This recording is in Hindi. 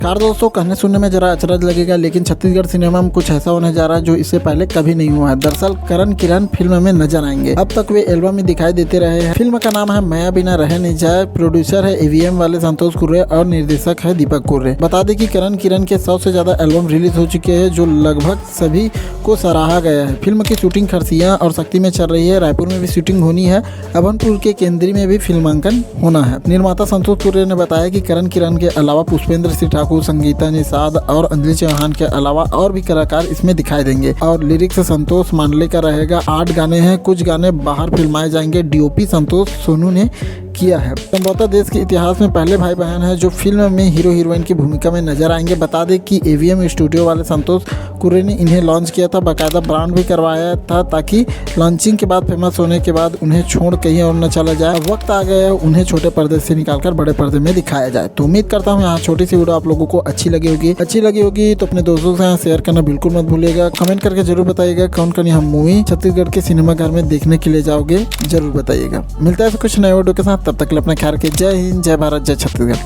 कार दोस्तों कहने सुनने में जरा अचरज लगेगा, लेकिन छत्तीसगढ़ सिनेमा में कुछ ऐसा होने जा रहा है जो इससे पहले कभी नहीं हुआ है। दरअसल करण किरण फिल्म में नजर आएंगे। अब तक वे एल्बम में दिखाई देते रहे हैं। फिल्म का नाम है मैं बिना रह नहीं जाए। प्रोड्यूसर है ईवीएम वाले संतोष कुर्रे और निर्देशक है दीपक कुर्रे। बता दें कि करण किरण के 100 से ज्यादा एल्बम रिलीज हो चुके हैं, जो लगभग सभी को सराहा गया है। फिल्म की शूटिंग खरसिया और शक्ति में चल रही है। रायपुर में भी शूटिंग होनी है। अभनपुर के केंद्रीय में भी फिल्मांकन होना है। निर्माता संतोष कुर्रे ने बताया कि करण किरण के अलावा पुष्पेंद्र सिंह ठाकुर, संगीता निषाद और अंजलि चौहान के अलावा और भी कलाकार इसमें दिखाई देंगे। और लिरिक्स संतोष मांडले का रहेगा। 8 गाने हैं, कुछ गाने बाहर फिल्माए जाएंगे। डीओपी संतोष सोनू ने किया है। संभवतः देश के इतिहास में पहले भाई बहन है जो फिल्म में हीरो हीरोइन की भूमिका में नजर आएंगे। बता दें कि एवीएम स्टूडियो वाले संतोष कुर्रे ने इन्हें लॉन्च किया था, बाकायदा ब्रांड भी करवाया था ताकि लॉन्चिंग के बाद, फेमस होने के बाद उन्हें छोड़ कहीं और न चला जाए। वक्त आ गया है उन्हें छोटे पर्दे से निकालकर बड़े पर्दे में दिखाया जाए। तो उम्मीद करता हूँ यहाँ छोटी सी वीडियो आप लोगों को अच्छी लगी होगी तो अपने दोस्तों से शेयर करना बिल्कुल मत भूलिएगा। कमेंट करके जरूर बताइएगा कौन कौन हम मूवी छत्तीसगढ़ के सिनेमा घर में देखने के लिए जाओगे, जरूर बताइएगा। मिलता है कुछ नए वीडियो के साथ, तब तक के लिए अपना ख्याल रखिए। जय हिंद, जय भारत, जय छत्तीसगढ़।